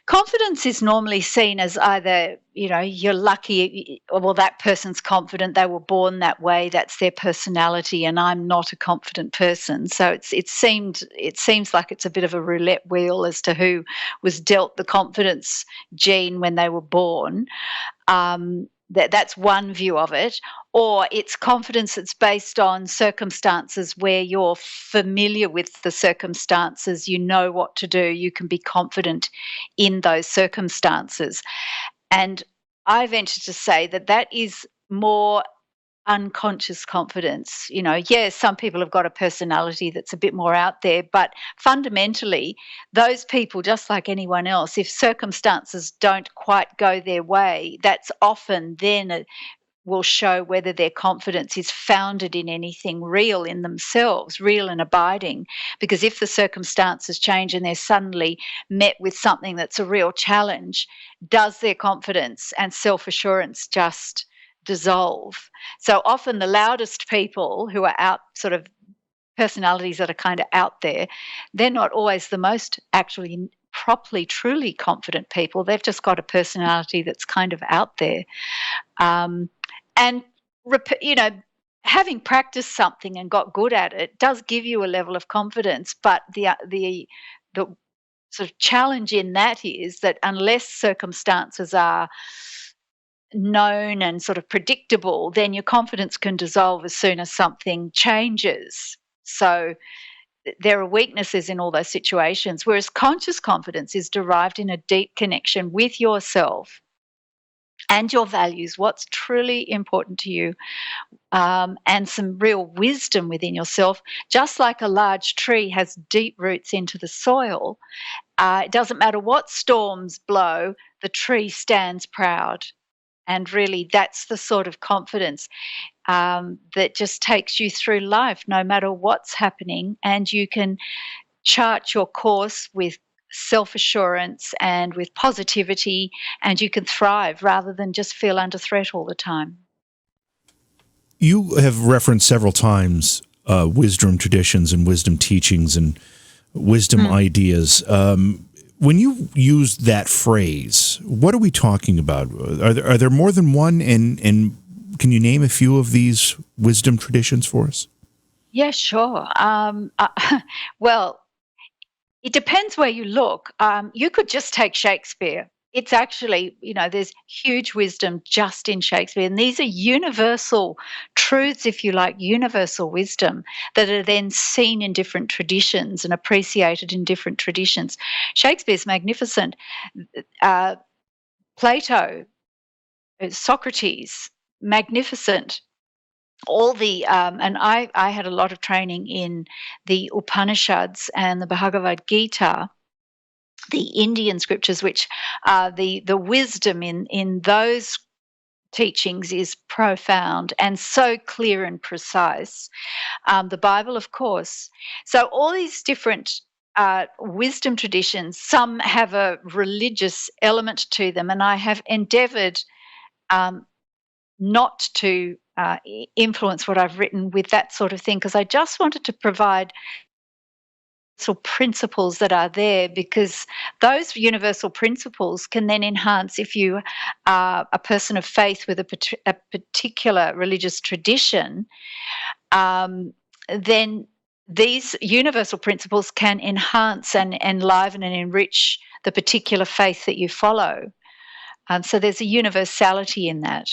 confidence is normally seen as either, you're lucky, well, that person's confident, they were born that way, that's their personality, and I'm not a confident person. So it seems like it's a bit of a roulette wheel as to who was dealt the confidence gene when they were born. That's one view of it. Or it's confidence that's based on circumstances where you're familiar with the circumstances, you know what to do, you can be confident in those circumstances. And I venture to say that is more unconscious confidence. Yes, some people have got a personality that's a bit more out there, but fundamentally, those people, just like anyone else, if circumstances don't quite go their way, that's often then will show whether their confidence is founded in anything real in themselves, real and abiding. Because if the circumstances change and they're suddenly met with something that's a real challenge, does their confidence and self-assurance just dissolve? So often the loudest people who are out, sort of personalities that are kind of out there, they're not always the most actually properly, truly confident people, they've just got a personality that's kind of out there. And, having practiced something and got good at it does give you a level of confidence, but the sort of challenge in that is that unless circumstances are known and sort of predictable, then your confidence can dissolve as soon as something changes. So there are weaknesses in all those situations, whereas conscious confidence is derived in a deep connection with yourself and your values, what's truly important to you, and some real wisdom within yourself. Just like a large tree has deep roots into the soil, it doesn't matter what storms blow, the tree stands proud. And really, that's the sort of confidence that just takes you through life, no matter what's happening. And you can chart your course with self-assurance and with positivity, and you can thrive rather than just feel under threat all the time.
You have referenced several times wisdom traditions and wisdom teachings and wisdom ideas. When you use that phrase, what are we talking about? Are there more than one? And can you name a few of these wisdom traditions for us?
Yeah, sure. Well, it depends where you look. You could just take Shakespeare. It's actually, there's huge wisdom just in Shakespeare. And these are universal truths, if you like, universal wisdom that are then seen in different traditions and appreciated in different traditions. Shakespeare's magnificent. Plato, Socrates, magnificent. All the and I had a lot of training in the Upanishads and the Bhagavad Gita, the Indian scriptures, which the wisdom in those teachings is profound and so clear and precise. The Bible, of course. So all these different wisdom traditions, some have a religious element to them, and I have endeavoured not to influence what I've written with that sort of thing, because I just wanted to provide sort of principles that are there, because those universal principles can then enhance, if you are a person of faith with a particular religious tradition, then these universal principles can enhance and enliven and enrich the particular faith that you follow. So there's a universality in that.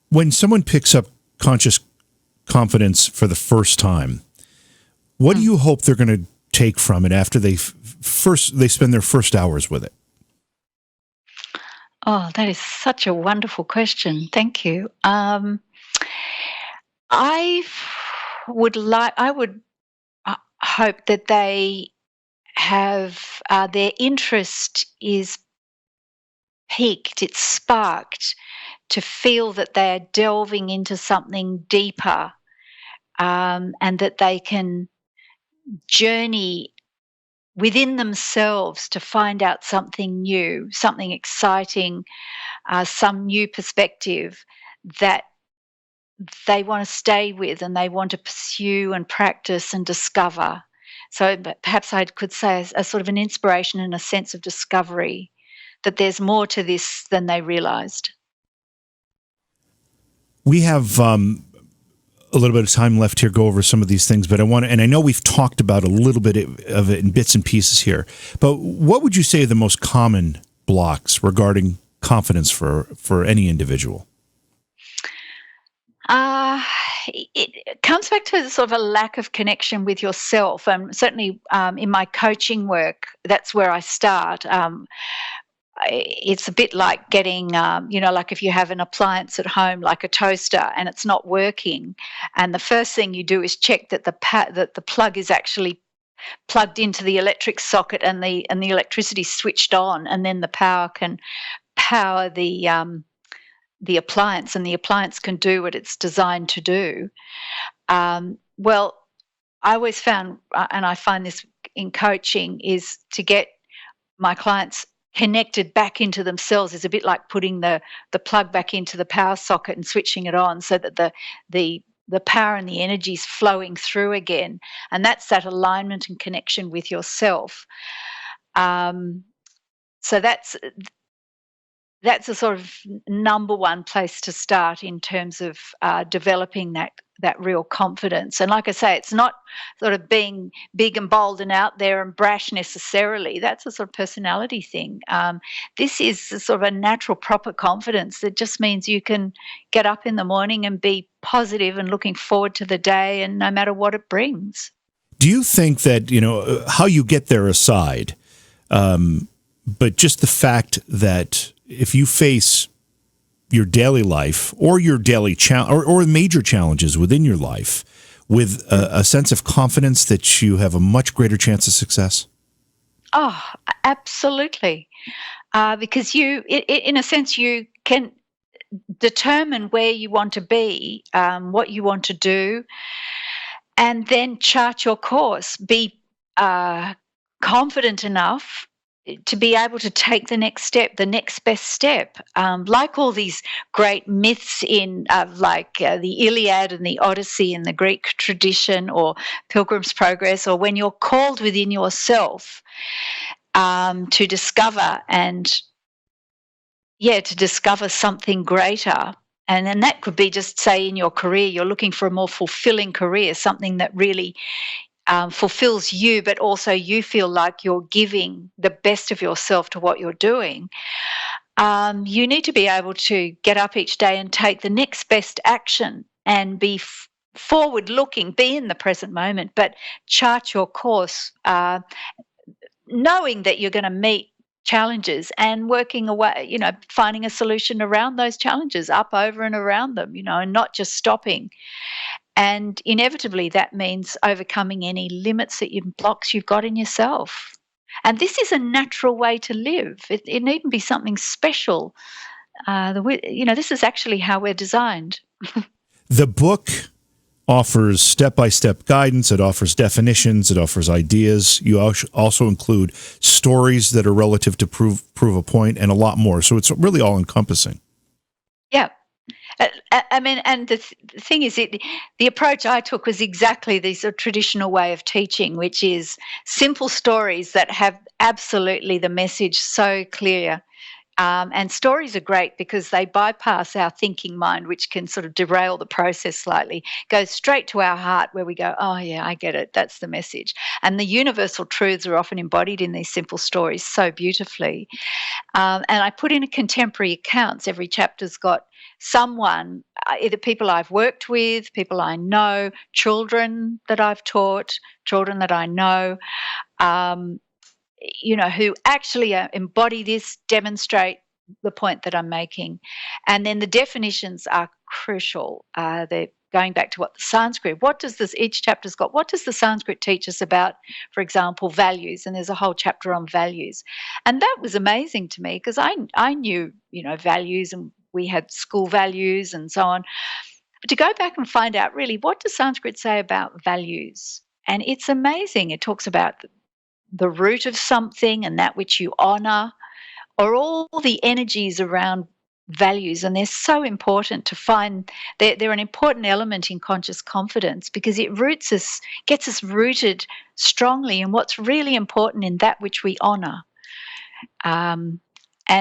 When someone picks up conscious confidence for the first time, what do you hope they're going to take from it after they spend their first hours with it?
Oh, that is such a wonderful question. Thank you. I would hope that they have their interest is piqued, it's sparked, to feel that they are delving into something deeper, and that they can journey within themselves to find out something new, something exciting, some new perspective that they want to stay with and they want to pursue and practice and discover. So perhaps I could say a sort of an inspiration and a sense of discovery, that there's more to this than they realized.
We have a little bit of time left here, go over some of these things, but and I know we've talked about a little bit of it in bits and pieces here, but what would you say are the most common blocks regarding confidence for any individual?
It comes back to sort of a lack of connection with yourself. And certainly in my coaching work, that's where I start. It's a bit like getting, like if you have an appliance at home, like a toaster, and it's not working, and the first thing you do is check that the plug is actually plugged into the electric socket and the electricity switched on, and then the power can power the appliance, and the appliance can do what it's designed to do. Well, I always found, and I find this in coaching, is to get my clients connected back into themselves is a bit like putting the plug back into the power socket and switching it on, so that the the power and the energies flowing through again. And that's that alignment and connection with yourself. So that's a sort of number one place to start in terms of developing that real confidence. And like I say, it's not sort of being big and bold and out there and brash necessarily. That's a sort of personality thing. This is a sort of a natural, proper confidence that just means you can get up in the morning and be positive and looking forward to the day, and no matter what it brings.
Do you think that, how you get there aside, but just the fact that if you face your daily life or your daily or major challenges within your life with a sense of confidence, that you have a much greater chance of success?
Oh, absolutely. Because in a sense, you can determine where you want to be, what you want to do, and then chart your course. Be confident enough to be able to take the next step, the next best step. Like all these great myths in the Iliad and the Odyssey in the Greek tradition, or Pilgrim's Progress, or when you're called within yourself to discover to discover something greater. And then that could be just, say, in your career, you're looking for a more fulfilling career, something that really fulfills you, but also you feel like you're giving the best of yourself to what you're doing. You need to be able to get up each day and take the next best action and be forward-looking, be in the present moment, but chart your course, knowing that you're going to meet challenges and working away, finding a solution around those challenges, up, over, and around them, and not just stopping. And inevitably, that means overcoming any limits blocks you've got in yourself. And this is a natural way to live. It needn't be something special. This is actually how we're designed.
The book offers step-by-step guidance. It offers definitions. It offers ideas. You also include stories that are relative to prove a point, and a lot more. So it's really all-encompassing.
Yeah. And the thing is, the approach I took was exactly the sort of traditional way of teaching, which is simple stories that have absolutely the message so clear. And stories are great because they bypass our thinking mind, which can sort of derail the process slightly, goes straight to our heart where we go, oh, yeah, I get it. That's the message. And the universal truths are often embodied in these simple stories so beautifully. And I put in a contemporary accounts. Every chapter's got someone, either people I've worked with, people I know, children that I've taught, children that I know, who actually embody this, demonstrate the point that I'm making. And then the definitions are crucial. They're going back to what the Sanskrit, each chapter's got, what does the Sanskrit teach us about, for example, values? And there's a whole chapter on values. And that was amazing to me because I knew, values, and we had school values and so on. But to go back and find out really, what does Sanskrit say about values? And it's amazing. It talks about the root of something and that which you honor, or all the energies around values. And they're so important to find. They're an important element in conscious confidence because it gets us rooted strongly in what's really important in that which we honor. And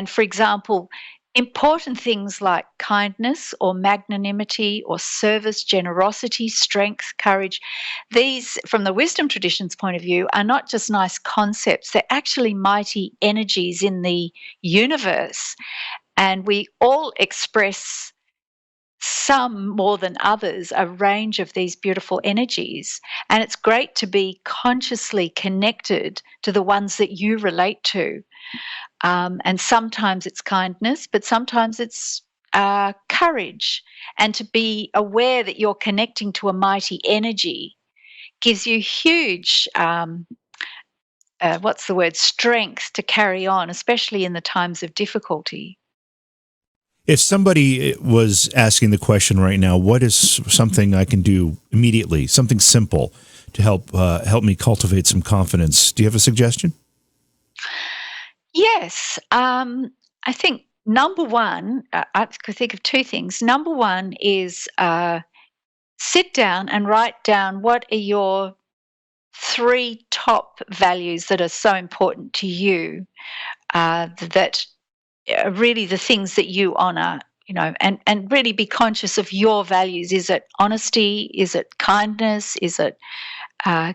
for example, important things like kindness or magnanimity or service, generosity, strength, courage, these, from the wisdom tradition's point of view, are not just nice concepts. They're actually mighty energies in the universe. And we all express, some more than others, a range of these beautiful energies. And it's great to be consciously connected to the ones that you relate to. And sometimes it's kindness, but sometimes it's courage. And to be aware that you're connecting to a mighty energy gives you huge, strength to carry on, especially in the times of difficulty.
If somebody was asking the question right now, what is something I can do immediately, something simple to help me cultivate some confidence, do you have a suggestion?
Yes. I think number one, I could think of two things. Number one is sit down and write down what are your 3 top values that are so important to you, that are really the things that you honor, and really be conscious of your values. Is it honesty? Is it kindness? Is it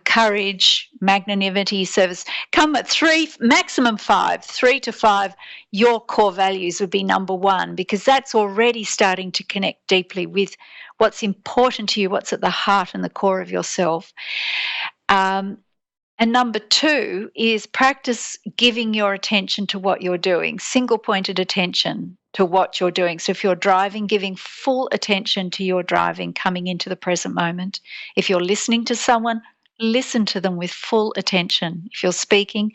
courage, magnanimity, service? Come at 3, maximum 5, 3 to 5. Your core values would be number 1, because that's already starting to connect deeply with what's important to you, what's at the heart and the core of yourself. And number 2 is practice giving your attention to what you're doing, single-pointed attention to what you're doing. So if you're driving, giving full attention to your driving, coming into the present moment. If you're listening to someone, listen to them with full attention. If you're speaking,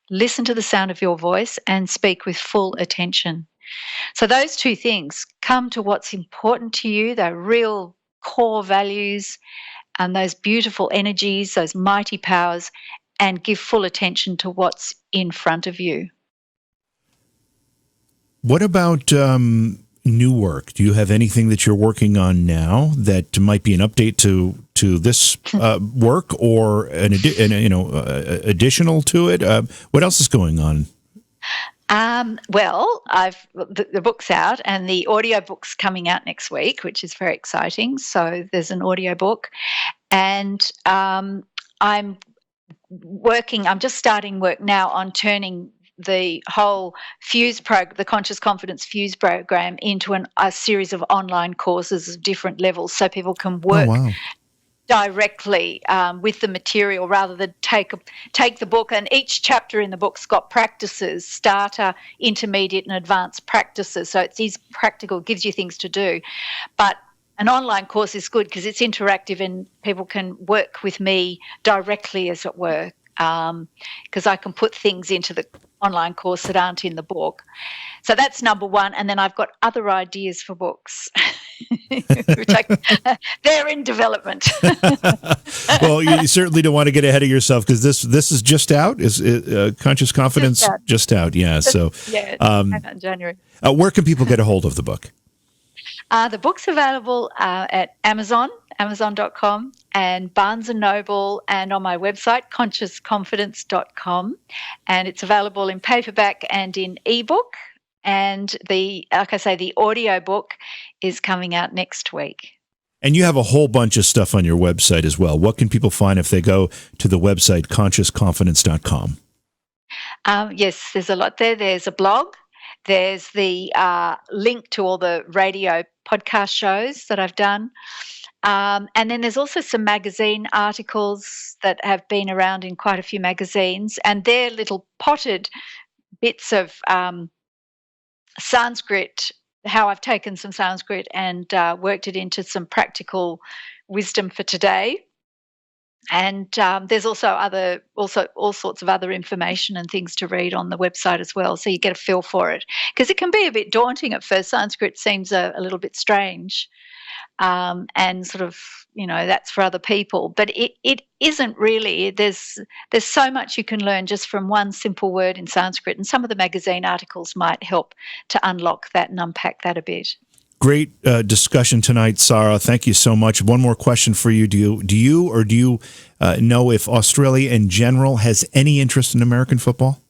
listen to the sound of your voice and speak with full attention. So those 2 things, come to what's important to you, the real core values, and those beautiful energies, those mighty powers, and give full attention to what's in front of you.
What about new work? Do you have anything that you're working on now that might be an update to this work, or additional to it? What else is going on?
Well, the book's out, and the audiobook's coming out next week, which is very exciting. So there's an audiobook, and I'm just starting work now on turning the whole the Conscious Confidence Fuse program into a series of online courses of different levels, so people can work directly with the material rather than take the book. And each chapter in the book's got practices, starter, intermediate, and advanced practices. So it's practical, gives you things to do. But an online course is good because it's interactive and people can work with me directly, as it were, because I can put things into the online course that aren't in the book. So that's number 1. And then I've got other ideas for books, which they're in development.
Well, you certainly don't want to get ahead of yourself, because this is just out. Is Conscious Confidence just out? Yeah. So
yeah, came out in January.
Where can people get a hold of the book?
The book's available at Amazon.com, and Barnes & Noble, and on my website, consciousconfidence.com. And it's available in paperback and in ebook. And the audio book is coming out next week.
And you have a whole bunch of stuff on your website as well. What can people find if they go to the website, consciousconfidence.com?
Yes, there's a lot there. There's a blog. There's the link to all the radio podcast shows that I've done. And then there's also some magazine articles that have been around in quite a few magazines, and they're little potted bits of Sanskrit, how I've taken some Sanskrit and worked it into some practical wisdom for today. And there's also all sorts of other information and things to read on the website as well, so you get a feel for it, because it can be a bit daunting at first. Sanskrit seems a little bit strange, and sort of, that's for other people, but it isn't really. There's so much you can learn just from one simple word in Sanskrit, and some of the magazine articles might help to unlock that and unpack that a bit.
Great discussion tonight, Sarah. Thank you so much. One more question for you. Do you know if Australia in general has any interest in American football?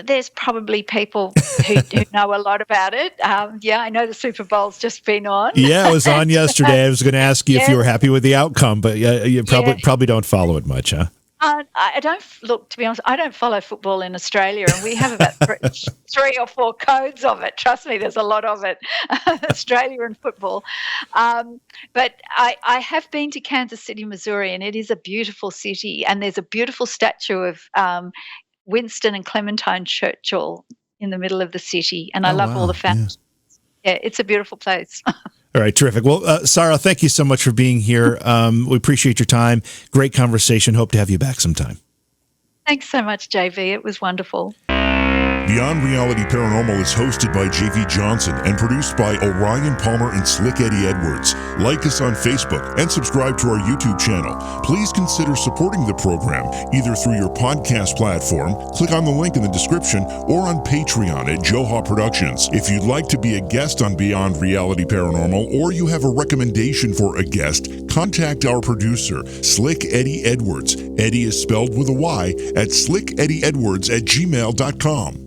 There's probably people who know a lot about it. I know the Super Bowl's just been on.
Yeah, it was on yesterday. I was going to ask you if you were happy with the outcome, but you probably don't follow it much, huh?
I don't to be honest, I don't follow football in Australia, and we have about 3 or 4 codes of it. Trust me, there's a lot of it, Australia and football. But I have been to Kansas City, Missouri, and it is a beautiful city, and there's a beautiful statue of Winston and Clementine Churchill in the middle of the city, and I love all the fountains. Yeah, it's a beautiful place.
All right, terrific. Well, Sarah, thank you so much for being here. We appreciate your time. Great conversation. Hope to have you back sometime.
Thanks so much, JV. It was wonderful.
Beyond Reality Paranormal is hosted by JV Johnson and produced by Orion Palmer and Slick Eddie Edwards. Like us on Facebook and subscribe to our YouTube channel. Please consider supporting the program either through your podcast platform, click on the link in the description, or on Patreon at Joha Productions. If you'd like to be a guest on Beyond Reality Paranormal, or you have a recommendation for a guest, contact our producer, Slick Eddie Edwards. Eddie is spelled with a Y at slickeddieedwards@gmail.com.